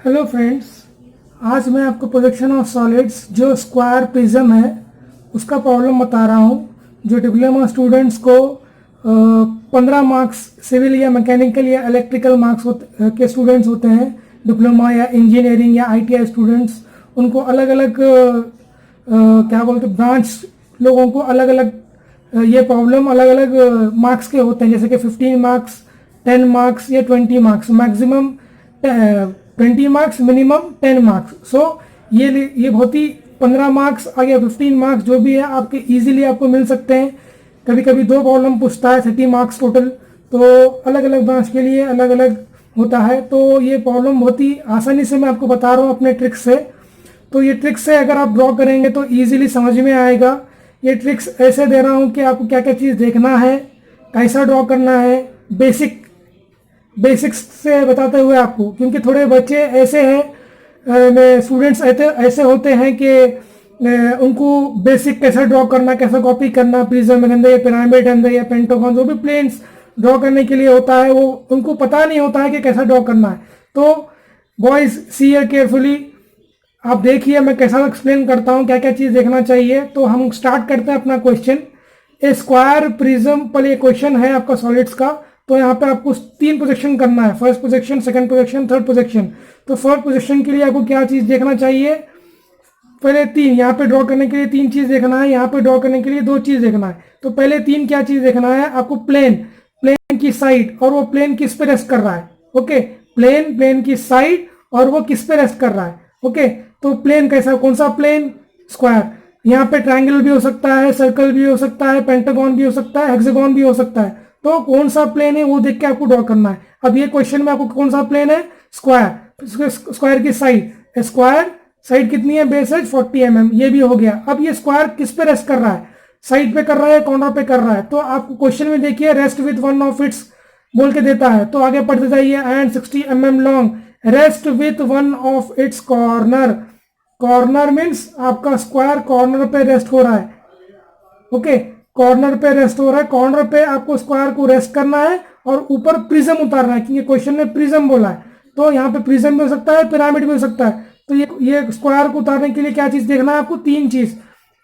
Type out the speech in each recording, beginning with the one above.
Hello friends, आज मैं आपको प्रोजेक्शन ऑफ सॉलिड्स जो स्क्वायर प्रिज्म है उसका प्रॉब्लम बता रहा हूँ। जो डिप्लोमा स्टूडेंट्स को 15 मार्क्स सिविल या मैकेनिकल या इलेक्ट्रिकल मार्क्स के स्टूडेंट्स होते हैं, डिप्लोमा या इंजीनियरिंग या आईटीआई स्टूडेंट्स, उनको अलग अलग क्या बोलते ब्रांच लोगों को अलग अलग ये प्रॉब्लम अलग अलग मार्क्स के होते हैं, जैसे कि 15 मार्क्स, 10 मार्क्स या 20 marks, maximum 20 marks, minimum 10 marks. So ये बहुत ही 15 मार्क्स आ गया, 15 मार्क्स जो भी है आपके इजीली आपको मिल सकते हैं। कभी कभी दो प्रॉब्लम पूछता है, 30 मार्क्स टोटल। तो अलग अलग ब्रांच के लिए अलग अलग होता है। तो ये प्रॉब्लम बहुत ही आसानी से मैं आपको बता रहा हूँ अपने ट्रिक से। तो ये ट्रिक्स से अगर आप ड्रॉ करेंगे तो इजीली समझ में आएगा। ये ट्रिक्स ऐसे दे रहा हूँ कि आपको क्या क्या चीज़ देखना है, कैसा ड्रॉ करना है, बेसिक्स से बताते हुए आपको, क्योंकि थोड़े बच्चे ऐसे हैं, स्टूडेंट्स ऐसे होते हैं कि उनको बेसिक कैसा ड्रॉ करना, कैसा कॉपी करना, प्रिज्म के अंदर या पिरामिड के अंदर या पेंटागन, जो भी प्लेन्स ड्रॉ करने के लिए होता है वो उनको पता नहीं होता है कि कैसा ड्रॉ करना है। तो बॉयज सी हियर केयरफुली, आप देखिए मैं कैसा एक्सप्लेन करता हूँ, क्या क्या चीज़ देखना चाहिए। तो हम स्टार्ट करते हैं अपना क्वेश्चन। ए स्क्वायर प्रिज्म पर ये क्वेश्चन है आपका सॉलिड्स का। तो यहाँ पे आपको 3 प्रोजेक्शन करना है, first projection, second projection, third projection. तो फर्स्ट प्रोजेक्शन के लिए आपको क्या चीज़ देखना चाहिए, पहले 3, यहाँ पे ड्रॉ करने के लिए 3 चीज़ देखना है, यहाँ पे ड्रॉ करने के लिए 2 चीज़ देखना है। तो पहले 3 क्या चीज़ देखना है आपको, प्लेन की साइड और वो प्लेन किस पे रेस्ट कर रहा है। ओके, प्लेन की साइड और वो किस पे रेस्ट कर रहा है। ओके, तो प्लेन कैसा, कौन सा प्लेन, स्क्वायर। यहाँ पे ट्रायंगल भी हो सकता है, सर्कल भी हो सकता है, पेंटागन भी हो सकता है, हेक्सागन भी हो सकता है। तो कौन सा प्लेन है वो देख के आपको ड्रॉ करना है। अब ये क्वेश्चन में आपको कौन सा प्लेन है, स्क्वायर। स्क्वायर की साइड, स्क्वायर साइड कितनी है, बेस है 40 mm, ये भी हो गया। अब ये स्क्वायर किस पे रेस्ट कर रहा है, साइड पे कर रहा है, कॉर्नर पे कर रहा है। तो आपको क्वेश्चन में देखिए rest with one of its बोल के देता है, तो आगे पढ़ते जाइए। And 60 mm long, rest with one of its corner. Corner means आपका स्क्वायर कॉर्नर पे रेस्ट हो रहा है। ओके, कॉर्नर पे रेस्ट हो रहा है, कॉर्नर पे आपको स्क्वायर को रेस्ट करना है और ऊपर प्रिज्म उतारना है, क्योंकि क्वेश्चन में प्रिज्म बोला है। तो यहाँ पे प्रिज्म भी हो सकता है, पिरामिड भी हो सकता है। तो ये स्क्वायर को उतारने के लिए क्या चीज देखना है आपको, 3 चीज,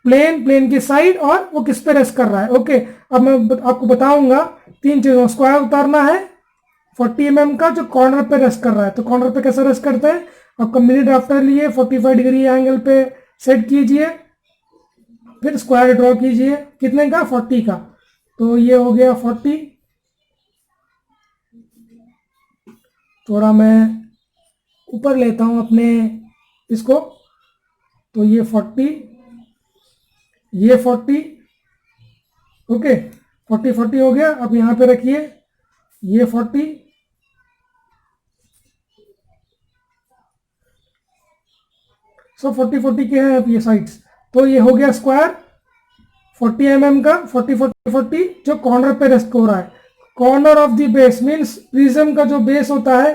प्लेन की साइड और वो किस पे रेस्ट कर रहा है। ओके, अब मैं आपको बताऊंगा 3 चीजों। स्क्वायर उतारना है 40 mm का जो कॉर्नर पे रेस्ट कर रहा है। तो कॉर्नर पे कैसे रेस्ट करते हैं, आपका मिनी ड्राफ्टर लिए 45 डिग्री एंगल पे सेट कीजिए, फिर स्क्वायर ड्रॉ कीजिए, कितने का, 40 का। तो ये हो गया 40। थोड़ा मैं ऊपर लेता हूं अपने इसको, तो ये 40, ये 40। ओके, 40 हो गया। अब यहां पे रखिए ये 40, सो 40 के हैं अब ये साइड्स। तो ये हो गया स्क्वायर 40 mm का, 40 जो कॉर्नर पे रेस्ट हो रहा है। Corner of the base means prism का जो बेस होता है,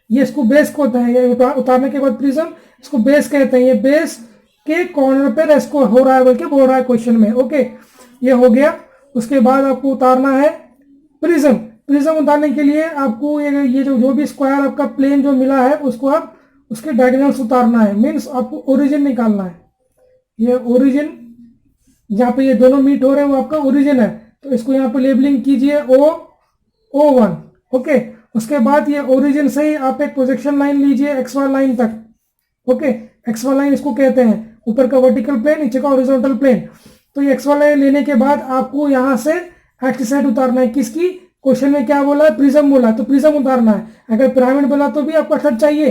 ये इसको बेस को होता है, ये उतारने के बाद प्रिज्म, इसको बेस कहते हैं। ये बेस के कॉर्नर पे रेस्ट को हो रहा है बल्कि बोल रहा है क्वेश्चन में। ओके, ये हो गया। उसके बाद आपको उतारना है प्रिज्म। प्रिज्म उतारने के लिए आपको ये जो भी स्क्वायर आपका प्लेन जो मिला है उसको आप उसके डायगोनल्स उतारना है, मीन्स आपको ओरिजिन निकालना है। ये ओरिजिन जहाँ पे ये दोनों मीट हो रहे हैं वो आपका ओरिजिन है। तो इसको यहाँ पे लेबलिंग कीजिए O1। ओके, उसके बाद ये ओरिजिन से ही आप एक प्रोजेक्शन लाइन लीजिए XY लाइन तक। ओके, XY लाइन इसको कहते हैं, ऊपर का वर्टिकल प्लेन, नीचे का हॉरिजॉन्टल प्लेन। तो ये XY लाइन लेने के बाद आपको यहाँ से एक्स साइड उतारना है। किसकी, क्वेश्चन में क्या बोला है, प्रिज्म बोला है, तो प्रिज्म उतारना है। अगर पिरामिड बोला तो भी आपको 68 चाहिए।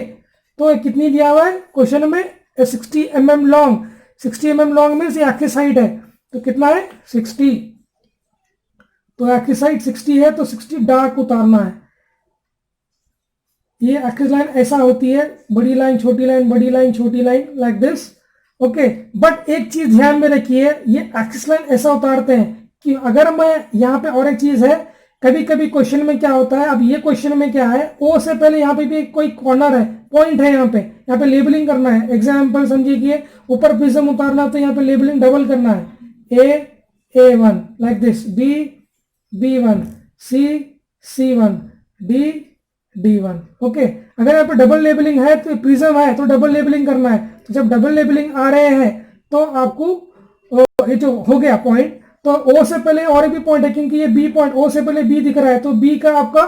तो कितनी दिया हुआ है क्वेश्चन में, 60 mm long. 60 mm long means ये एक्सिस साइड है, तो कितना है 60। तो एक्सिस साइड 60 है, तो 60 डार्क उतारना है। ये एक्सिस लाइन ऐसा होती है, बड़ी लाइन छोटी लाइन, बड़ी लाइन छोटी line, like this. Okay, but एक चीज ध्यान में रखिए, ये एक्सिस लाइन ऐसा उतारते हैं कि अगर मैं यहाँ पे, और एक चीज है, कभी कभी क्वेश्चन में क्या होता है, अब ये क्वेश्चन में क्या है, ओ से पहले यहाँ पे भी कोई कॉर्नर है, पॉइंट है, यहाँ पे लेबलिंग करना है। एग्जाम्पल समझिए कि ऊपर प्रिज्म उतारना है तो यहाँ पे लेबलिंग डबल करना है, A1 like this, B B1, C C1, D D1। Okay, अगर यहाँ पे डबल लेबलिंग है तो प्रिज्म है तो डबल लेबलिंग करना है। तो जब डबल लेबलिंग आ रहे हैं तो आपको ये जो हो गया पॉइंट, तो ओ से पहले और भी पॉइंट है, क्योंकि ये बी पॉइंट, ओ से पहले बी दिख रहा है, तो बी का आपका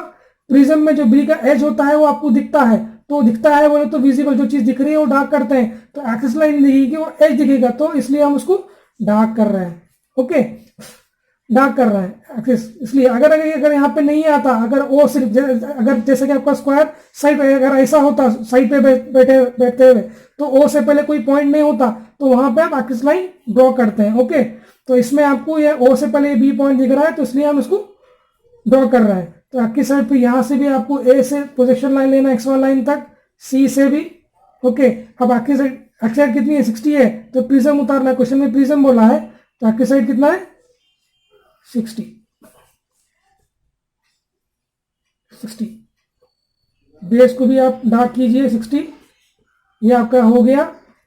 प्रिज्म में जो बी का एज होता है वो आपको दिखता है। तो दिखता है बोले तो विजिबल, जो चीज दिख रही है वो डार्क करते हैं, तो एक्सिस लाइन दिखेगी, वो एज दिखेगा, तो इसलिए हम उसको डार्क कर रहे हैं। ओके, डार्क कर रहा है एक्सिस, इसलिए अगर यहाँ पे नहीं आता, अगर ओ सिर्फ अगर जैसे कि आपका स्क्वायर साइड पे अगर ऐसा होता साइड पे बैठे हुए, तो ओ से पहले कोई पॉइंट नहीं होता, तो वहां पे आप एक्सिस लाइन ड्रॉ करते हैं। ओके, तो इसमें आपको ये ओ से पहले बी पॉइंट दिख रहा है, तो इसलिए हम इसको ड्रॉ कर रहे हैं। तो आपकी साइड पे यहाँ से भी आपको ए से प्रोजेक्शन लाइन लेना एक्स1 लाइन तक, सी से भी। ओके, अब आपकी साइड कितनी है 60 है, तो प्रिज्म उतारना है, क्वेश्चन में प्रिज्म बोला है, तो आपकी साइड कितना है 60। बेस को भी आप डार्क कीजिए 60। ये आपका हो गया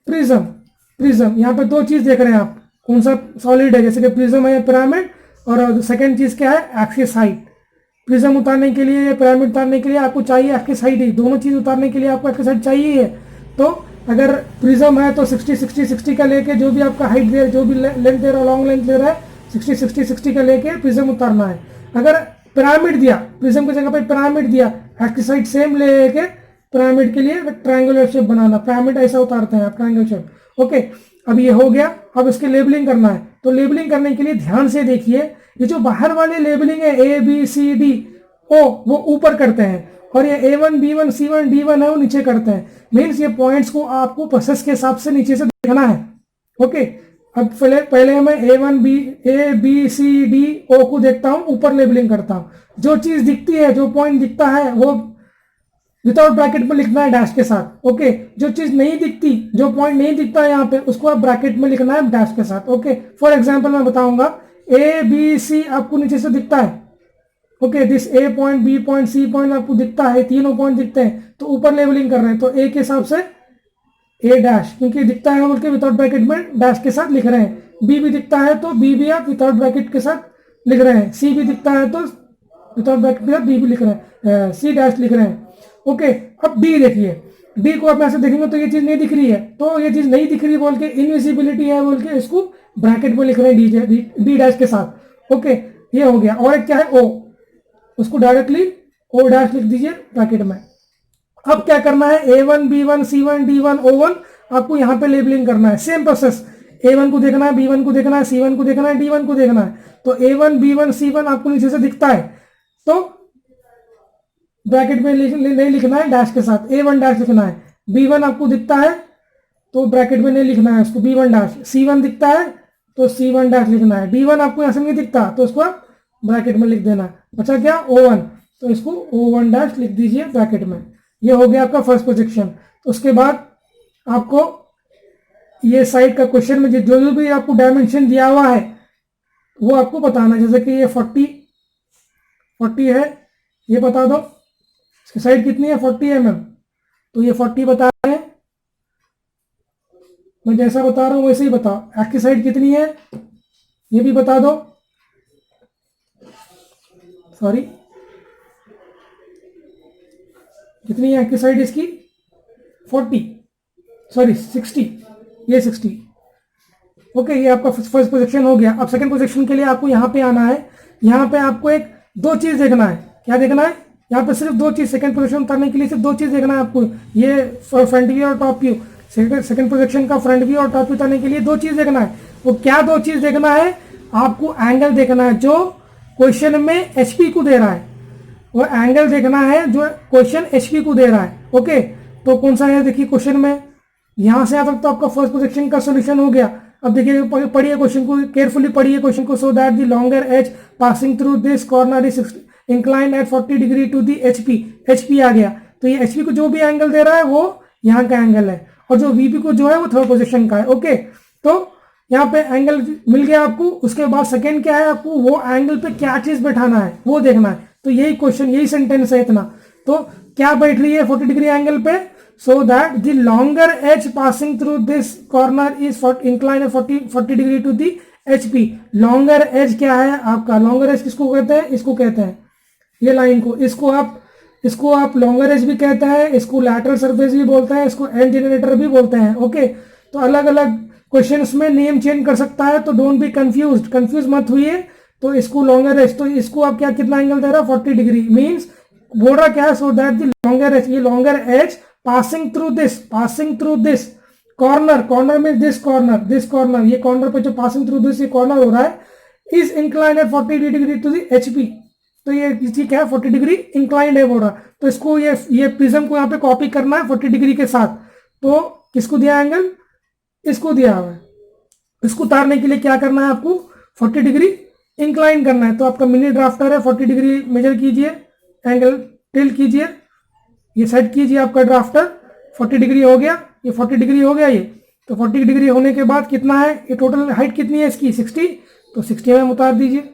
प्रिज्म। यहाँ पे दो चीज देख रहे हैं आप, कौन सा सॉलिड है, जैसे कि प्रिज्म है पिरामिड, और सेकंड चीज क्या है एक्सिस हाइट। प्रिज्म उतारने के लिए, पिरामिड उतारने के लिए आपको चाहिए एक्सिस हाइट ही, दोनों चीज उतारने के लिए आपको एक्सिस हाइट चाहिए है। तो अगर प्रिज्म है तो 60 का लेके जो भी आपका हाइट दे, जो भी लेंथ दे रहा है, लॉन्ग लेंथ दे रहा है, 60 का लेके प्रिज्म उतारना है। अगर पिरामिड दिया, प्रिज्म की जगह पे पिरामिड दिया, एक्सिस हाइट सेम लेके पिरामिड के लिए ट्रायंगुलर शेप बनाना, पिरामिड ऐसा उतारते हैं आप, ट्रायंगल शेप। ओके, अब ये हो गया, अब इसके लेबलिंग करना है। तो लेबलिंग करने के लिए ध्यान से देखिए, ये जो बाहर वाले लेबलिंग है A B C D O, वो ऊपर करते हैं, और ये A1 B1 C1 D1 है वो नीचे करते हैं। मीन्स ये पॉइंट्स को आपको प्रोसेस के हिसाब से नीचे से देखना है। ओके, अब पहले मैं A B C D O को देखता हूं, ऊपर लेबलिंग करता हूं। जो चीज दिखती है, जो पॉइंट दिखता है, वो विदाउट ब्रैकेट में लिखना है डैश के साथ। ओके, जो चीज नहीं दिखती, जो पॉइंट नहीं दिखता है यहाँ पे, उसको आप ब्रैकेट में लिखना है डैश के साथ। ओके, फॉर एग्जाम्पल मैं बताऊंगा, A B C आपको नीचे से दिखता है। Okay, this A point, B point, C point आपको दिखता है, तीनों पॉइंट दिखते हैं, तो ऊपर लेबलिंग कर रहे हैं, तो A के हिसाब से A डैश, क्योंकि दिखता है बोल के विदाउट ब्रैकेट में डैश के साथ लिख रहे हैं। B भी दिखता है तो B भी आप विदाउट ब्रैकेट के साथ लिख रहे हैं। C भी दिखता है तो विदाउट ब्रैकेट के साथ B भी लिख रहे हैं, C डैश लिख रहे हैं। ओके, अब D देखिए, D को आप ऐसे देखेंगे तो ये चीज नहीं दिख रही है, तो ये चीज नहीं दिख रही बोल के, इनविजिबिलिटी है बोल के इसको ब्रैकेट में लिख रहे हैं D डैश के साथ। ओके, ये हो गया। और एक क्या है O, उसको डायरेक्टली O डैश लिख दीजिए ब्रैकेट में। अब क्या करना है, A1 B1 C1 D1 O1 आपको यहाँ पे लेबलिंग करना है। सेम प्रोसेस, A1 को देखना है, B1 को देखना है, C1 को देखना है, D1 को देखना है। तो A1 B1 C1 आपको नीचे से दिखता है, तो ब्रैकेट में नहीं लिखना है डैश के साथ, A1 डैश लिखना है। B1 आपको दिखता है तो ब्रैकेट में नहीं लिखना है उसको, B1 डैश। C1 दिखता है तो C1 डैश लिखना है। D1 आपको ऐसे नहीं दिखता तो उसको आप ब्रैकेट में लिख देना। बचा क्या, O1, तो इसको O1 डैश लिख दीजिए ब्रैकेट में। ये हो गया आपका फर्स्ट प्रोजेक्शन। तो उसके बाद आपको ये साइड का क्वेश्चन में जो भी आपको डायमेंशन दिया हुआ है वो आपको बताना, जैसे कि ये 40 है, ये बता दो इसकी साइड कितनी है 40 mm, तो ये 40 बता रहे हैं। मैं जैसा बता रहा हूं वैसे ही बताओ। एक्स की साइड कितनी है ये भी बता दो, सॉरी कितनी है की साइड इसकी 60, ये 60। ओके, ये आपका फर्स्ट प्रोजेक्शन हो गया। अब सेकंड प्रोजेक्शन के लिए आपको यहाँ पे आना है। यहाँ पे आपको दो चीज देखना है। क्या देखना है, यहाँ पे सिर्फ दो चीज, सेकंड प्रोजेक्शन उतारने के लिए सिर्फ दो चीज देखना है आपको। ये फ्रंट व्यू और टॉप व्यू, सेकंड प्रोजेक्शन का फ्रंट व्यू और टॉप व्यू उतारने के लिए दो चीज देखना है। वो क्या दो चीज देखना है, आपको एंगल देखना है जो क्वेश्चन में एचपी को दे रहा है, वो एंगल देखना है जो क्वेश्चन एचपी को दे रहा है। ओके, तो कौन सा है देखिए क्वेश्चन में, यहां से तक तो आपका फर्स्ट प्रोजेक्शन का सोल्यूशन हो गया। अब देखिए पढ़िए क्वेश्चन को, केयरफुली पढ़िए क्वेश्चन को। So that the longer edge passing through this corner is inclined at 40 degree to the HP आ गया। तो ये एचपी को जो भी एंगल दे रहा है वो यहाँ का एंगल है, और जो वीपी को जो है वो थर्ड पोजीशन का है। ओके, तो यहाँ पे एंगल मिल गया आपको। उसके बाद सेकंड क्या है, आपको वो एंगल पे क्या चीज बैठाना है वो देखना है। तो यही क्वेश्चन, यही सेंटेंस है इतना। तो क्या बैठ रही है 40 डिग्री एंगल पे, so that the longer edge passing through this corner is inclined 40 degree to the HP. Longer edge क्या है आपका, लॉन्गर एज किसको कहते हैं, इसको कहते हैं ये लाइन को, इसको आप इसको आप लॉन्गर एज भी कहते हैं, इसको लैटरल सरफेस भी बोलते हैं, इसको एंड जनरेटर भी बोलते हैं। ओके, तो अलग अलग क्वेश्चंस में नेम चेंज कर सकता है, तो डोंट बी कंफ्यूज मत हुई। तो इसको लॉन्गर एज, तो इसको आप क्या कितना एंगल दे रहा है 40 डिग्री, मीन्स बोल रहा क्या है, so that the longer edge, ये longer edge passing through this corner में दिस कॉर्नर, ये कॉर्नर पे जो पासिंग थ्रू दिस ये कॉर्नर हो रहा है, is inclined at 40 degree to the HP। तो ये चीज क्या है 40 डिग्री इंक्लाइंड है बोल रहा। तो इसको ये प्रिज्म को यहाँ पे कॉपी करना है 40 डिग्री के साथ। तो किसको दिया एंगल, इसको दिया हुआ है। इसको उतारने के लिए क्या करना है आपको 40 डिग्री इंक्लाइन करना है। तो आपका मिनी ड्राफ्टर है, 40 डिग्री मेजर कीजिए, एंगल टिल्ट कीजिए, ये सेट कीजिए, आपका ड्राफ्टर 40 डिग्री हो गया, ये 40 डिग्री हो गया ये। तो 40 डिग्री होने के बाद कितना है, ये टोटल हाइट कितनी है इसकी 60, तो 60 में उतार दीजिए।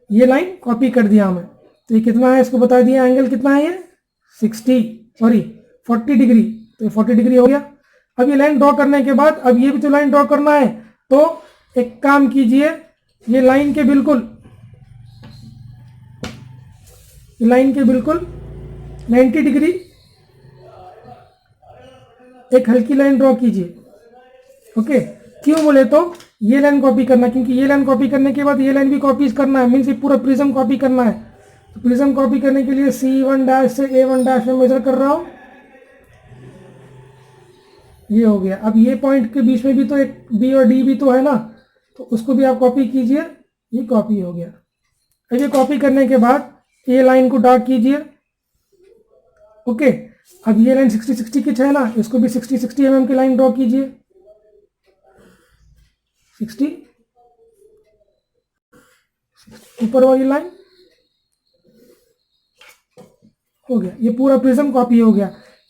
ये लाइन कॉपी कर दिया हमें, तो ये कितना है इसको बता दिया, एंगल कितना है ये 40 डिग्री, तो ये 40 डिग्री हो गया। अब ये लाइन ड्रॉ करने के बाद अब ये भी तो लाइन ड्रॉ करना है, तो एक काम कीजिए, ये लाइन के बिल्कुल 90 डिग्री एक हल्की लाइन ड्रॉ कीजिए। ओके, क्यों बोले तो ये लाइन कॉपी करना, क्योंकि ये लाइन कॉपी करने के बाद ये लाइन भी कॉपी करना है, मीन्स ये पूरा प्रिज्म कॉपी करना है। तो प्रिज्म कॉपी करने के लिए C1 से A1 में मेजर कर रहा हूं, ये हो गया। अब ये पॉइंट के बीच में भी तो एक B और D भी तो है ना, तो उसको भी आप कॉपी कीजिए, ये कॉपी हो गया। अब ये कॉपी करने के बाद ये लाइन को डार्क कीजिए। ओके, अब ये लाइन 60 की है ना, इसको भी 60 mm की लाइन ड्रॉ कीजिए, 60 ऊपर वाली लाइन हो गया। ये पूरा प्रिज्म कॉपी हो गया।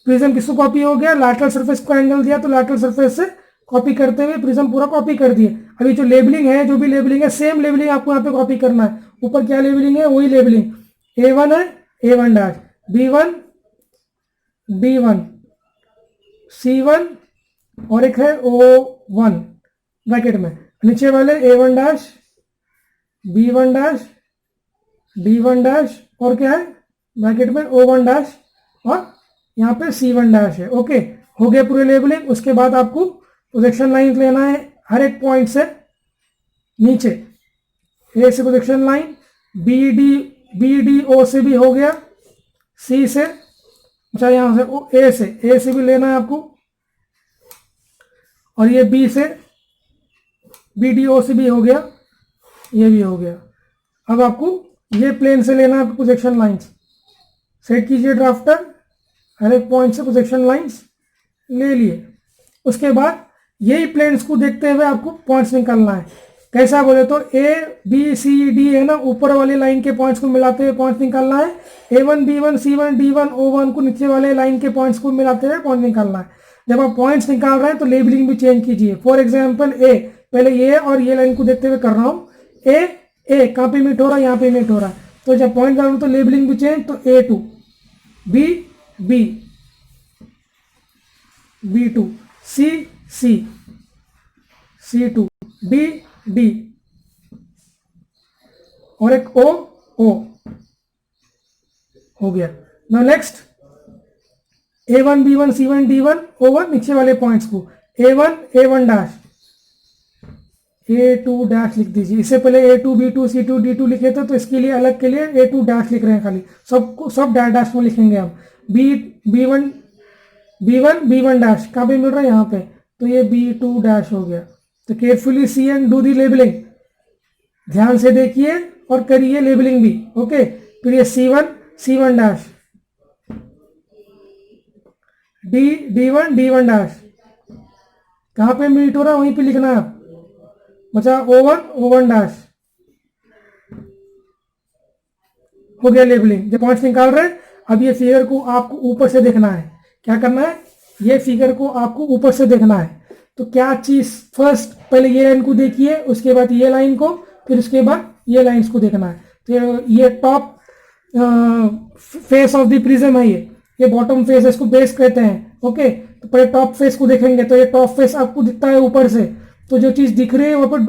प्रिज्म किसको कॉपी हो गया, लैटरल सरफेस को एंगल दिया तो लैटरल सरफेस से कॉपी करते हुए प्रिज्म पूरा कॉपी कर दिए। अभी जो लेबलिंग है, जो भी लेबलिंग है, सेम लेबलिंग आपको यहाँ पे कॉपी करना है। ऊपर क्या लेबलिंग है, वही लेबलिंग, A1 है A1 B1 D1 C1 और एक है O1 ब्रैकेट में, नीचे वाले A1 B1 D1 और क्या है ब्रैकेट में O1 और यहाँ पे C1 है। ओके, हो गया पूरे लेबलिंग। उसके बाद आपको प्रोजेक्शन लाइन लेना है हर एक पॉइंट से नीचे, A से प्रोजेक्शन लाइन, BD O से भी हो गया, C से, अच्छा यहाँ से A से भी लेना है आपको, और ये B से BDO से भी हो गया, ये भी हो गया। अब आपको ये प्लेन से लेना है आपको प्रोजेक्शन लाइंस, सेट कीजिए ड्राफ्टर, हर एक पॉइंट से प्रोजेक्शन लाइंस ले लिए। उसके बाद यही प्लेन्स को देखते हुए आपको पॉइंट्स निकालना है। कैसा बोले तो ABCD है ना, ऊपर वाली लाइन के पॉइंट्स को मिलाते हुए पॉइंट्स निकालना है। A1 B1 C1 D1 O1 को नीचे वाले लाइन के पॉइंट्स को मिलाते हुए पॉइंट निकालना है। जब आप पॉइंट्स निकाल रहे हैं तो लेबलिंग भी चेंज कीजिए। फॉर एग्जाम्पल A, पहले ये और ये लाइन को देखते हुए कर रहा हूँ। A कहाँ पे मीट हो रहा है, यहाँ पे मीट हो रहा है, तो जब पॉइंट डालूँ तो लेबलिंग भी चेंज, तो A2 B B2 C C2 D और एक O हो गया। Now next A1 B1 C1 D1 O1 नीचे वाले पॉइंट्स को A1 A2 लिख दीजिए। इससे पहले A2 B2 C2 D2 लिखे थे, तो इसके लिए अलग के लिए A2 लिख रहे हैं, खाली सब डैश में लिखेंगे हम। B1 कहाँ पे मिल रहा है, यहाँ पे, तो ये B2 हो गया। तो carefully see and do the labelling, ध्यान से देखिए और करिए लेबलिंग भी। ओके, फिर ये C1 D1 कहाँ पे मीट हो रहा है वहीं पे लिखना है। बचा O1 हो गया लेबलिंग। जब पॉइंट्स निकाल रहे हैं, अब ये फिगर को आपको ऊपर से देखना है। क्या करना है, ये फिगर को आपको ऊपर से देखना है। तो क्या चीज, फर्स्ट पहले ये लाइन को देखिए, उसके बाद ये लाइन को, फिर उसके बाद ये लाइंस को देखना है। तो ये top face of the prism है, ये बॉटम फेस है, इसको बेस कहते हैं। ओके, तो पहले टॉप फेस को देखेंगे, तो ये टॉप फेस आपको दिखता है ऊपर से, तो जो चीज दिख रही है वहां पर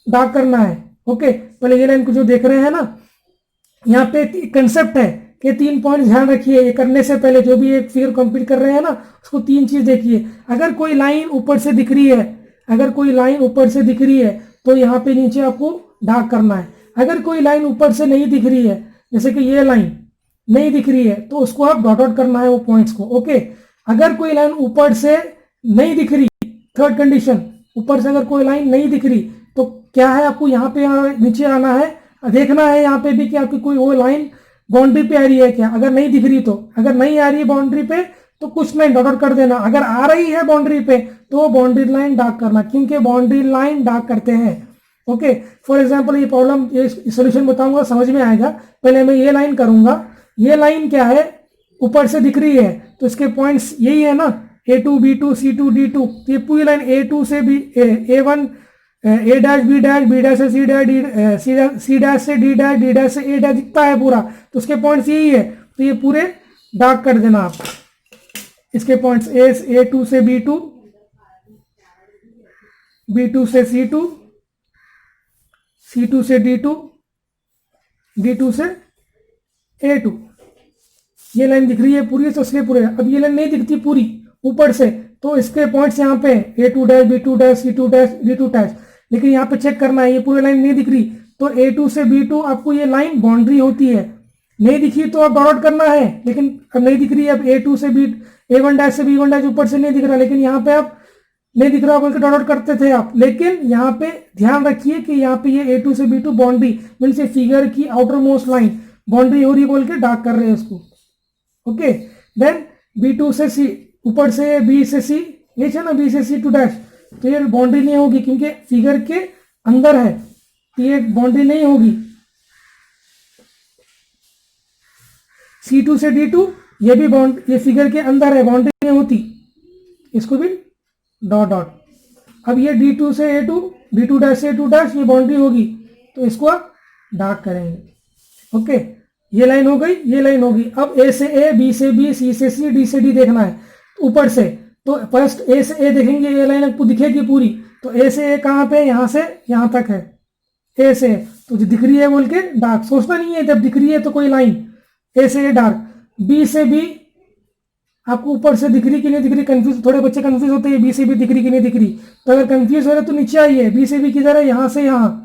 डार्क करना है। ओके, पहले ये लाइन को जो देख रहे हैं ना, यहाँ पे कंसेप्ट है कि 3 पॉइंट ध्यान रखिए, ये करने से पहले जो भी एक फिगर कंप्लीट कर रहे हैं ना, उसको 3 चीज देखिए। अगर कोई लाइन ऊपर से दिख रही है, अगर कोई लाइन ऊपर से दिख रही है तो यहाँ पे नीचे आपको डार्क करना है। अगर कोई लाइन ऊपर से नहीं दिख रही है, जैसे कि ये लाइन नहीं दिख रही है, तो उसको आप डॉट आउट करना है वो पॉइंट्स को। ओके, अगर कोई लाइन ऊपर से नहीं दिख रही, थर्ड कंडीशन, ऊपर से अगर कोई लाइन नहीं दिख रही तो क्या है, आपको यहाँ पे नीचे आना है, देखना है यहाँ पे भी कि आपकी कोई वो लाइन बाउंड्री पे आ रही है क्या। अगर नहीं दिख रही, तो अगर नहीं आ रही है बाउंड्री पे तो कुछ लाइन डॉट आउट कर देना। अगर आ रही है बाउंड्री पे तो बाउंड्री लाइन डार्क करना, क्योंकि बाउंड्री लाइन डार्क करते हैं। ओके, फॉर एग्जांपल ये प्रॉब्लम, ये सॉल्यूशन बताऊंगा, समझ में आएगा। पहले मैं ये लाइन करूंगा, ये लाइन क्या है, ऊपर से दिख रही है, तो इसके पॉइंट्स यही है ना, A2 B2 C2 D2, ये पूरी लाइन A2 से B A1 A dash B dash B dash से C dash D C dash से D डैश D डैश से A डैश दिखता है पूरा, तो उसके पॉइंट्स यही है, तो ये पूरे डार्क कर देना आप। इसके पॉइंट्स A2 से B2, B2 से C2, C2 से D2, D2 से A2, ये लाइन दिख रही है पूरी, तो इसलिए पूरे। अब ये लाइन नहीं दिखती पूरी ऊपर से, तो इसके पॉइंट्स यहाँ पे A2 dash B2 dash C2 dash D2 dash, लेकिन यहाँ पे चेक करना है ये पूरी लाइन नहीं दिख रही, तो A2 से B2 आपको ये लाइन बाउंड्री होती है, नहीं दिखी तो आप डॉट आउट करना है, लेकिन अब नहीं दिख रही है। अब A2 से A1 डैश से B1 डैश ऊपर से नहीं दिख रहा, लेकिन यहाँ पे आप नहीं दिख रहा बोल के डॉट आउट करते थे आप, लेकिन यहाँ पे ध्यान रखिए कि यहाँ पे ये A2 से B2 बाउंड्री मीन्स ये फिगर की आउटर मोस्ट लाइन बाउंड्री हो रही है बोल के डार्क कर रहे हैं इसको। ओके, देन B2 से C, ऊपर से B से C, नीचे ना B से C2 डैश, तो ये बाउंड्री नहीं होगी क्योंकि फिगर के अंदर है, तो ये बाउंड्री नहीं होगी। C2 से D2, ये भी ये फिगर के अंदर है, बाउंड्री नहीं होती, इसको भी डॉट डॉट। अब ये D2 से A2, D2 डैश से A2 डैश, ये बाउंड्री होगी, तो इसको आप डार्क करेंगे। ओके, ये लाइन हो गई, ये लाइन होगी। अब A से A, B से B, C से C, D से D देखना है ऊपर से, तो फर्स्ट A से A देखेंगे, ये लाइन आपको दिखेगी पूरी, तो A से A कहाँ पे, यहाँ से यहाँ तक है, A से तो जो दिख रही है बोल के डार्क, सोचना नहीं है जब दिख रही है तो कोई लाइन, A से A डार्क। B से B आपको ऊपर से दिख रही कि नहीं दिख रही, कंफ्यूज, थोड़े बच्चे कंफ्यूज होते हैं B से B दिख रही कि नहीं दिख रही, तो अगर कंफ्यूज हो रहे तो नीचे आइए, B से B किधर है, यहाँ से यहाँ,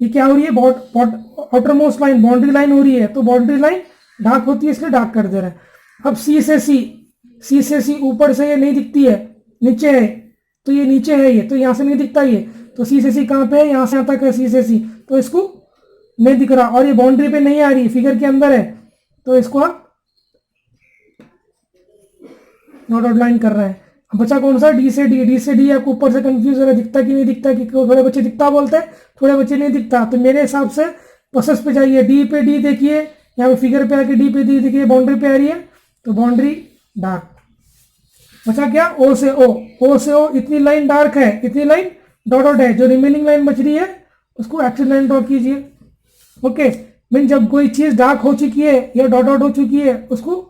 ये क्या हो रही है, outer most line boundary line हो रही है, तो बाउंड्री लाइन डार्क होती है इसलिए डार्क कर दे रहे हैं। अब C से C, C से C ऊपर से ये नहीं दिखती है, नीचे है, तो ये नीचे है, ये तो यहाँ से नहीं दिखता ये, तो C से C कहाँ पे है, यहाँ से यहाँ तक है C से C, तो इसको नहीं दिख रहा, और ये बाउंड्री पे नहीं आ रही, फिगर के अंदर है, तो इसको आप नोट आउट लाइन कर रहे हैं। अब बचा कौन सा, D से D, D से D आपको ऊपर से कंफ्यूज हो रहा है, दिखता कि नहीं दिखता, कि थोड़े बच्चे दिखता बोलते हैं, थोड़े बच्चे नहीं दिखता, तो मेरे हिसाब से प्रोसेस पे जाइए, D पे D देखिए, यहाँ पे फिगर पे आके D पे D देखिए, बाउंड्री पे आ रही है, तो बाउंड्री डार्क। बचा क्या, O से O, O से O, इतनी लाइन डार्क है, इतनी लाइन डॉट आउट है, जो रिमेनिंग लाइन बच रही है उसको एक्सिस लाइन ड्रॉ कीजिए। ओके, मीन जब कोई चीज डार्क हो चुकी है या डॉट आउट हो चुकी है, उसको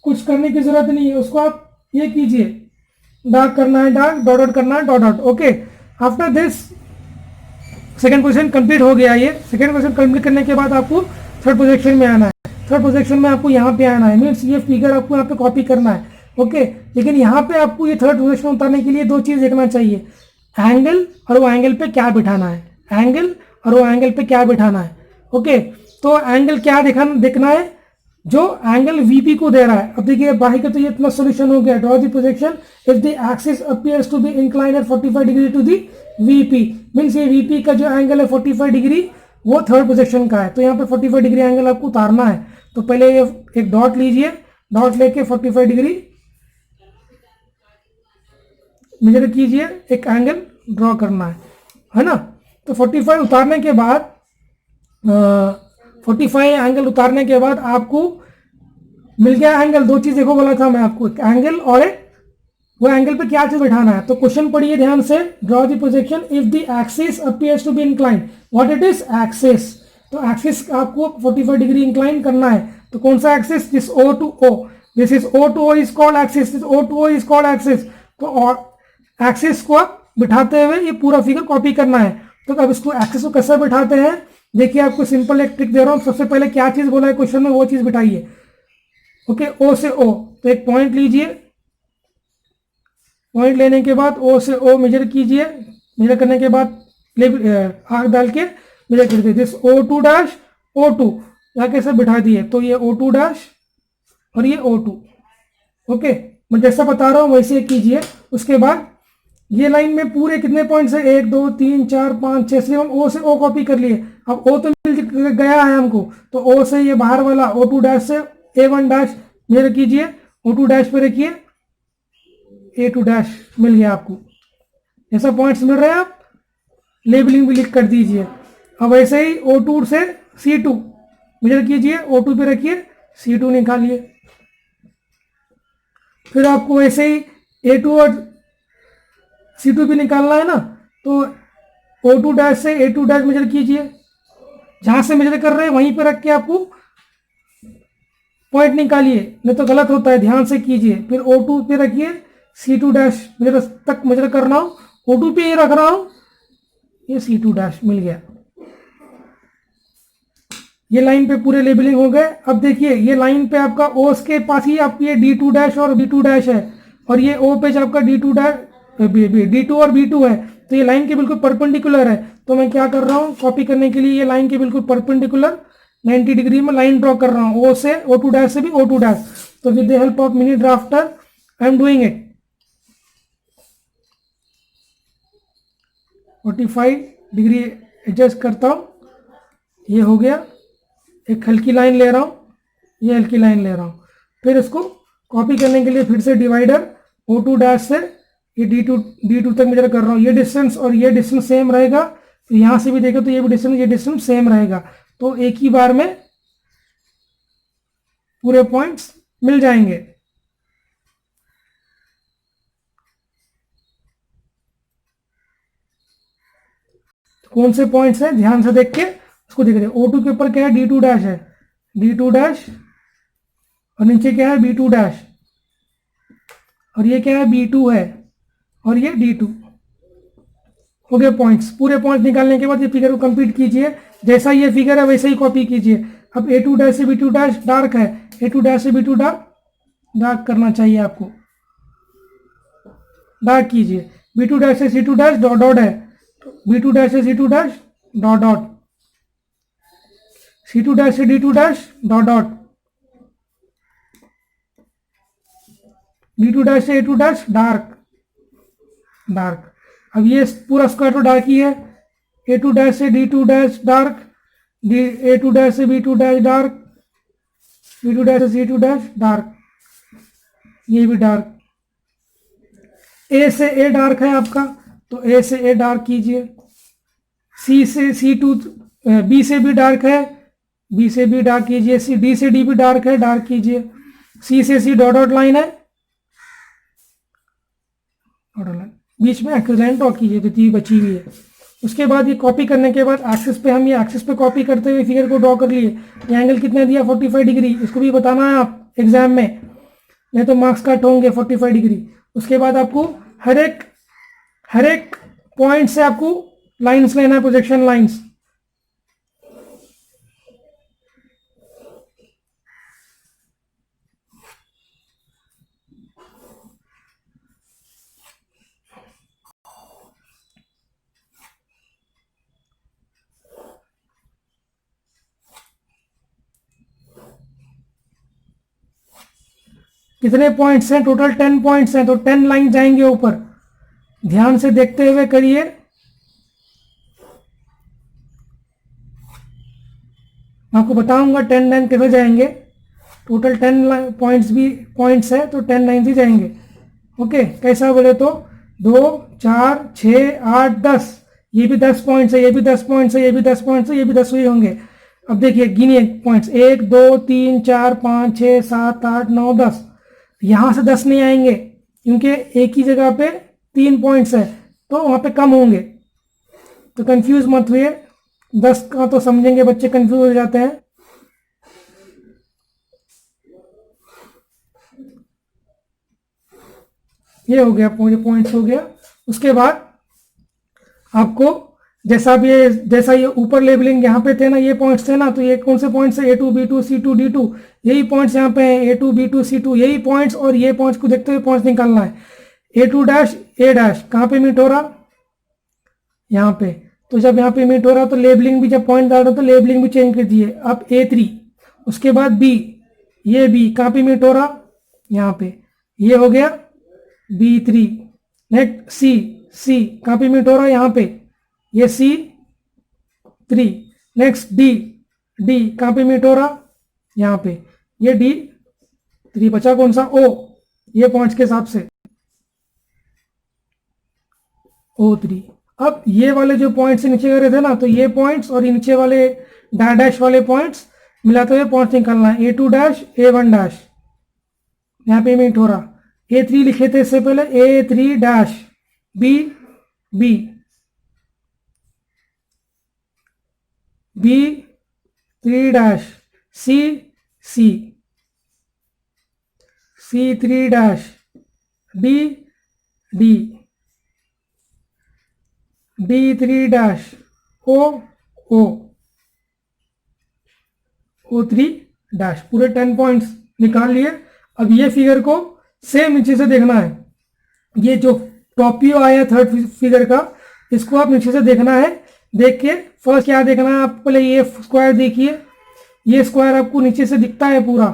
कुछ करने की जरूरत नहीं है, उसको आप ये कीजिए, डार्क करना है डार्क, डॉट आउट करना है dot out. Okay, after this second position complete हो गया। ये सेकंड पोजीशन कंप्लीट करने के बाद आपको थर्ड पोजीशन में आना है। थर्ड पोजीशन में आपको यहाँ पे आना है, मीन्स ये फिगर आपको यहाँ पे कॉपी करना है। ओके, लेकिन यहाँ पे आपको ये थर्ड पोजीशन उतारने के लिए दो चीज देखना चाहिए, एंगल और वो एंगल पे क्या बिठाना है, एंगल और वो एंगल पे क्या बिठाना है। ओके, तो एंगल क्या देखना है, जो एंगल वीपी को दे रहा है। अब देखिए बाकी का तो ये इतना सॉल्यूशन हो गया, draw the projection if the axis appears to be inclined at 45 degree to the VP, means ये वीपी का जो एंगल है 45 डिग्री वो थर्ड पोजीशन का है, तो यहाँ पे 45 डिग्री एंगल आपको उतारना है। तो पहले ये एक डॉट लीजिए, डॉट लेके 45 डिग्री मेजर कीजिए, एक एंगल ड्रॉ करना है ना। तो 45 उतारने के बाद 45 एंगल उतारने के बाद आपको मिल गया एंगल। दो चीज देखो बोला था मैं आपको, एक एंगल और एक वो एंगल पे क्या चीज बैठाना है। तो क्वेश्चन पढ़िए ध्यान से, draw the projection if the axis appears to be inclined, what it is axis. तो एक्सिस आपको 45 डिग्री इंक्लाइन करना है, तो कौन सा axis, this O to O, this is O to O is called axis, this O to O is called axis. तो axis को आप बिठाते हुए ये पूरा फिगर कॉपी करना है। तो अब इसको एक्सेस को कैसे बिठाते हैं, देखिए आपको सिंपल एक ट्रिक दे रहा हूँ। सबसे पहले क्या चीज बोला है क्वेश्चन में, वो चीज बिठाइए। ओके, ओ से ओ, तो एक पॉइंट लीजिए, पॉइंट लेने के बाद ओ से ओ मेजर कीजिए, मेजर करने के बाद आग डाल के मेजर कर दिए, O two dash O two, यहाँ कैसे बिठा दिए, तो ये ओ टू डैश और ये ओ टू। ओके, मैं जैसा बता रहा हूँ वैसे कीजिए। उसके बाद ये लाइन में पूरे कितने पॉइंट्स है, 1 2 3 4 5 6 से हम ओ से ओ कॉपी कर लिए। अब ओ तो मिल गया है हमको, तो ओ से ये बाहर वाला ओ टू डैश से ए वन डैश मेजर कीजिए, ओ टू डैश पे रखिए, ए टू डैश मिल गया आपको। ऐसा पॉइंट्स मिल रहे हैं, आप लेबलिंग भी लिख कर दीजिए। अब ऐसे ही ओ टू से सी टू मेजर कीजिए, ओ टू पे रखिए, सी टू निकालिए। फिर आपको ऐसे ही ए टू और सी टू भी निकालना है ना, तो ओ टू डैश से ए टू डैश मेजर कीजिए, जहां से मेजर कर रहे हैं वहीं पे रख के आपको पॉइंट निकालिए, नहीं तो गलत होता है, ध्यान से कीजिए। फिर ओ टू पे रखिए, सी टू डैश मेजर तक मेजर करना हो, ओ टू पे ये रख रहा हूं, ये सी टू डैश मिल गया। ये लाइन पे पूरे लेबलिंग हो गए। अब देखिए ये लाइन पे आपका ओ के पास ही आपकी डी टू डैश और बी टू डैश है, और ये ओ पे आपका D two dash D two और बी टू है, तो ये लाइन के बिल्कुल परपेंडिकुलर है। तो मैं क्या कर रहा हूँ, कॉपी करने के लिए ये लाइन के बिल्कुल परपेंडिकुलर 90 डिग्री में लाइन ड्रॉ कर रहा हूँ, ओ से ओ टू डैश से भी ओ टू डैश। तो with the help of mini drafter I am doing it. 45 degree adjust करता हूँ, ये हो गया। एक हल्की लाइन ले रहा हूँ, ये हल्की लाइन ले रहा हूँ। फिर इसको कॉपी करने के लिए फिर से डिवाइडर ओ टू डैश से ये डी टू तक मेजर कर रहा हूँ। ये डिस्टेंस और ये डिस्टेंस सेम रहेगा, तो यहाँ से भी देखो तो ये डिस्टेंस सेम रहेगा, तो एक ही बार में पूरे पॉइंट्स मिल जाएंगे। कौन से पॉइंट्स हैं, ध्यान से देख के उसको देख रहे। O2 के ऊपर क्या है, डी टू डैश है, डी टू डैश, और नीचे क्या है, बी टू डैश, और ये क्या है, B2 है, और ये D2 हो गए पॉइंट्स। पूरे पॉइंट्स निकालने के बाद ये फिगर को कंप्लीट कीजिए, जैसा ये फिगर है वैसे ही कॉपी कीजिए। अब A2 डैश से B2 डैश डार्क है, A2 डैश से B2 डार्क करना चाहिए आपको, डार्क कीजिए। B2 डैश से C2 डैश डॉट डॉट है, B2 डैश से C2 dash dot dot, C2 dash से D2 dash dot dot, D2 dash से A2 डैश डार्क डार्क। अब ये पूरा स्क्वायर तो डार्क ही है, A2 डैश से D2 dash dark, A2 dash से B2 dash dark, B2 dash से C2 डैश डार्क, ये भी डार्क। A से A डार्क है आपका, तो A से A डार्क कीजिए। C से C2, B से भी डार्क है, B से भी डार्क कीजिए। D से D भी डार्क है, डार्क कीजिए। C से C डॉट डॉट लाइन है, बीच में एक्सिस लाइन ड्रॉ कीजिए, तो तीन बची हुई है। उसके बाद ये कॉपी करने के बाद एक्सिस पे हम ये एक्सिस पे कॉपी करते हुए फिगर को ड्रॉ कर लिए। ये एंगल कितना दिया, 45 डिग्री, इसको भी बताना है आप एग्जाम में, नहीं तो मार्क्स कट होंगे 45 डिग्री। उसके बाद आपको हर एक पॉइंट से आपको लाइंस लेना है, प्रोजेक्शन लाइंस। कितने पॉइंट्स हैं, टोटल 10 पॉइंट्स हैं, तो 10 लाइन जाएंगे ऊपर। ध्यान से देखते हुए करिए। मैं आपको बताऊंगा 10 लाइन कैसे जाएंगे। टोटल 10 पॉइंट्स है, तो 10 लाइन ही जाएंगे। ओके, कैसा बोले तो 2 4 6 8 10, ये भी 10 पॉइंट्स है, ये भी 10 पॉइंट्स है, ये भी 10 पॉइंट्स है, ये भी 10 ही होंगे। अब देखिए गिनिए पॉइंट्स, 1 2 3 4 5 6 7 8 9 10। यहां से 10 नहीं आएंगे, क्योंकि एक ही जगह पे 3 पॉइंट्स है, तो वहां पे कम होंगे। तो कंफ्यूज मत हुए, 10 का तो समझेंगे बच्चे, कंफ्यूज हो जाते हैं। ये हो गया, पॉइंट्स हो गया। उसके बाद आपको जैसा ये ऊपर लेबलिंग यहाँ पे थे ना, ये पॉइंट्स थे ना, तो ये कौन से पॉइंट्स है, A2 B2 C2 D2, यही पॉइंट्स यहाँ पे हैं, A2 B2 C2 यही पॉइंट्स, और ये पॉइंट्स को देखते हुए पॉइंट्स निकालना है। A2 डैश A डैश कहाँ पे मीट हो रहा, यहाँ पे। तो जब यहाँ पे मीट हो रहा तो लेबलिंग भी, जब पॉइंट डाल रहा तो लेबलिंग भी चेंज कर दिए। अब A3, उसके बाद B, ये B कहाँ पे मीट हो रहा, यहाँ पे, ये हो गया B3। नेक्स्ट C कहाँ पे मीट हो रहा, यहाँ पे, ये C3। नेक्स्ट D कहाँ पे मीट हो रहा, यहाँ पे, ये D3। बचा कौन सा, O, ये पॉइंट्स के हिसाब से O3। अब ये वाले जो पॉइंट्स नीचे कर रहे थे ना, तो ये पॉइंट्स और ये नीचे वाले डैश वाले पॉइंट्स मिलाते हुए पॉइंट्स निकालना है। A2 डैश A1 डैश यहाँ पे मीट हो रहा। A3 लिखे थे इससे पहले, A3 dash B B3 dash C3 dash D3 dash O3 dash. पूरे 10 पॉइंट्स निकाल लिए। अब ये फिगर को सेम नीचे से देखना है। ये जो टॉप व्यू आया थर्ड फिगर का, इसको आप नीचे से देखना है। देख के फर्स्ट क्या देखना है, आप पहले ये स्क्वायर देखिए, ये स्क्वायर आपको नीचे से दिखता है पूरा,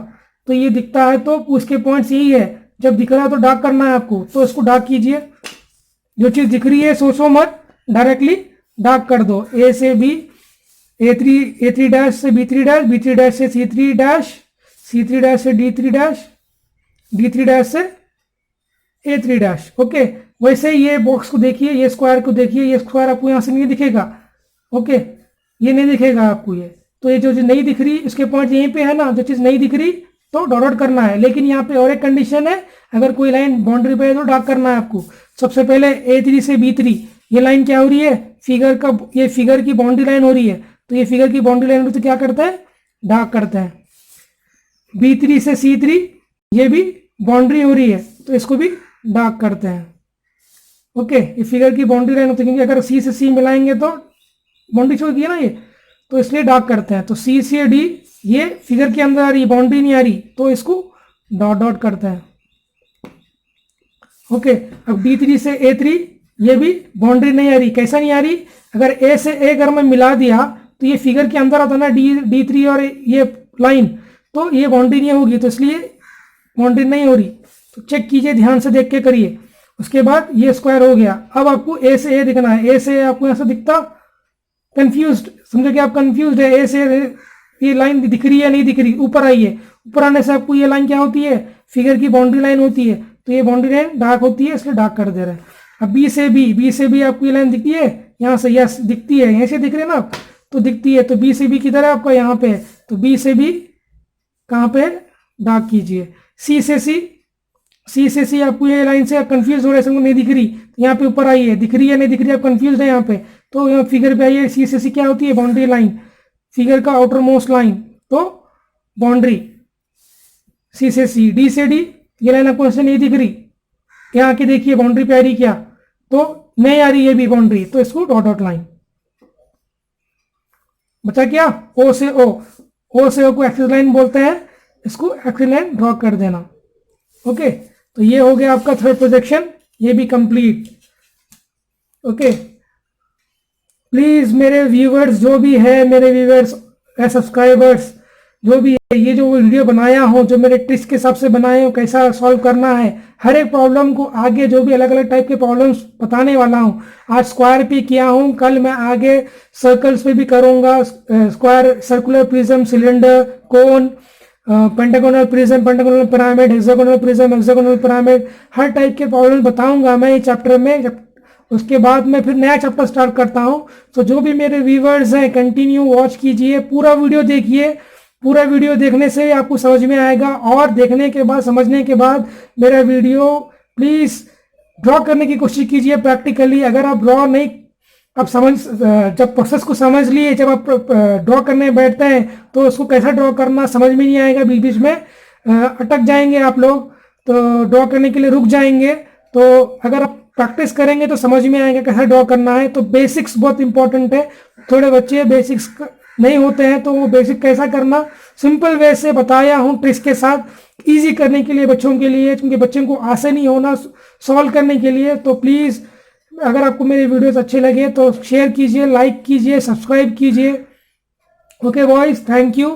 तो ये दिखता है तो उसके पॉइंट्स यही है। जब दिख रहा है तो डार्क करना है आपको, तो इसको डार्क कीजिए। जो चीज दिख रही है सोचो मत, डायरेक्टली डार्क कर दो। ए से बी, A3 डैश से B3 डैश, B3 डैश से C3 डैश, C3 डैश से D3 डैश, D3 डैश से A3 डैश। ओके, वैसे ही ये बॉक्स को देखिए, ये स्क्वायर को देखिए, ये स्क्वायर आपको यहाँ से नहीं दिखेगा। ओके, ये नहीं दिखेगा आपको ये। तो ये जो चीज नहीं दिख रही, इसके पॉइंट यहीं पे है ना, जो चीज नहीं दिख रही तो डॉट आउट करना है। लेकिन यहाँ पे और एक कंडीशन है, अगर कोई लाइन बाउंड्री पे है तो डार्क करना है आपको। सबसे पहले A3 से B3, ये लाइन क्या हो रही है, फिगर का, ये फिगर की बाउंड्री लाइन हो रही है, तो ये फिगर की बाउंड्री लाइन तो क्या करता है, डार्क करता है। B3 से C3, ये भी बाउंड्री हो रही है, तो इसको भी डार्क करते हैं। ओके, ये फिगर की बाउंड्री लाइन होती है, क्योंकि अगर C से C मिलाएंगे तो बाउंड्री छोड़ है ना ये, तो इसलिए डार्क करते हैं। तो C से D, ये फिगर के अंदर आ रही, बाउंड्री नहीं आ रही, तो इसको डॉट डॉट करते हैं। ओके, अब D3 से A3, ये भी बाउंड्री नहीं आ रही। कैसा नहीं आ रही, अगर A से A अगर मैं मिला दिया तो ये फिगर के अंदर आता ना D3 और ये लाइन, तो ये बाउंड्री नहीं होगी, तो इसलिए बाउंड्री नहीं हो रही। तो चेक कीजिए, ध्यान से देख के करिए। उसके बाद ये स्क्वायर हो गया। अब आपको A से A दिखना है। A से A आपको ऐसा दिखता, कंफ्यूज्ड, समझो कि आप कंफ्यूज्ड है। A से ये लाइन दिख रही है नहीं दिख रही, ऊपर आइए। ऊपर आने से आपको ये लाइन क्या होती है, फिगर की बाउंड्री लाइन होती है, तो ये बाउंड्री लाइन डार्क होती है, इसलिए डार्क कर दे रहे हैं। अब B से B आपको ये लाइन दिखती है, यहाँ से यस दिखती है, यहीं से दिख रहे हैं ना आप, तो दिखती है। तो B से B किधर है आपका, यहाँ पे है, तो B से B कहाँ पे, डार्क कीजिए। C से C आपको ये लाइन से कंफ्यूज हो रहे हैं, नहीं दिख रही, यहाँ पे ऊपर आइए, दिख रही है नहीं दिख रही, आप कंफ्यूज है यहाँ पे, तो यहाँ फिगर पे आइए। C से C क्या होती है, बाउंड्री लाइन, फिगर का आउटर मोस्ट लाइन, तो बाउंड्री। C से C, D से D, ये लाइन आपको ऐसे नहीं दिख रही, यहाँ की देखिए बाउंड्री पे आ रही क्या, तो नहीं आ रही है भी बाउंड्री, तो इसको डॉट डॉट लाइन। बचा क्या, O से O को एक्सिस लाइन बोलते हैं, इसको एक्सिस लाइन ड्रॉ कर देना। ओके, तो ये हो गया आपका थर्ड प्रोजेक्शन, ये भी कंप्लीट। ओके, प्लीज मेरे व्यूवर्स, जो भी है मेरे व्यूवर्स सब्सक्राइबर्स, जो भी है, ये जो वीडियो बनाया हो, जो मेरे ट्रिक्स के हिसाब से बनाए हो, कैसा सॉल्व करना है हर एक प्रॉब्लम को, आगे जो भी अलग अलग टाइप के प्रॉब्लम्स बताने वाला हूँ। आज स्क्वायर पे किया हूँ, कल मैं आगे सर्कल्स पे भी करूँगा, square, circular prism, cylinder, cone, pentagonal prism, pentagonal pyramid, hexagonal prism, hexagonal pyramid, हर टाइप के प्रॉब्लम बताऊंगा मैं इस चैप्टर में। उसके बाद मैं फिर नया चैप्टर स्टार्ट करता हूँ। तो जो भी मेरे व्यूवर्स हैं, कंटिन्यू वॉच कीजिए, पूरा वीडियो देखिए। पूरा वीडियो देखने से आपको समझ में आएगा, और देखने के बाद, समझने के बाद मेरा वीडियो प्लीज ड्रॉ करने की कोशिश कीजिए प्रैक्टिकली। अगर आप ड्रॉ नहीं, आप जब प्रोसेस को समझ लिए, जब आप ड्रॉ करने बैठते हैं तो उसको कैसा ड्रॉ करना समझ में नहीं आएगा, बीच बीच में अटक जाएंगे आप लोग, तो ड्रॉ करने के लिए रुक जाएंगे। तो अगर आप प्रैक्टिस करेंगे तो समझ में आएगा कैसे ड्रॉ करना है। तो बेसिक्स बहुत इंपॉर्टेंट है। थोड़े बच्चे बेसिक्स नहीं होते हैं तो वो बेसिक कैसा करना सिंपल वे से बताया हूँ ट्रिक्स के साथ, इजी करने के लिए बच्चों के लिए, क्योंकि बच्चों को आसानी होना सॉल्व करने के लिए। तो प्लीज़ अगर आपको मेरे वीडियोस अच्छे लगे तो शेयर कीजिए, लाइक कीजिए, सब्सक्राइब कीजिए। Okay boys, thank you.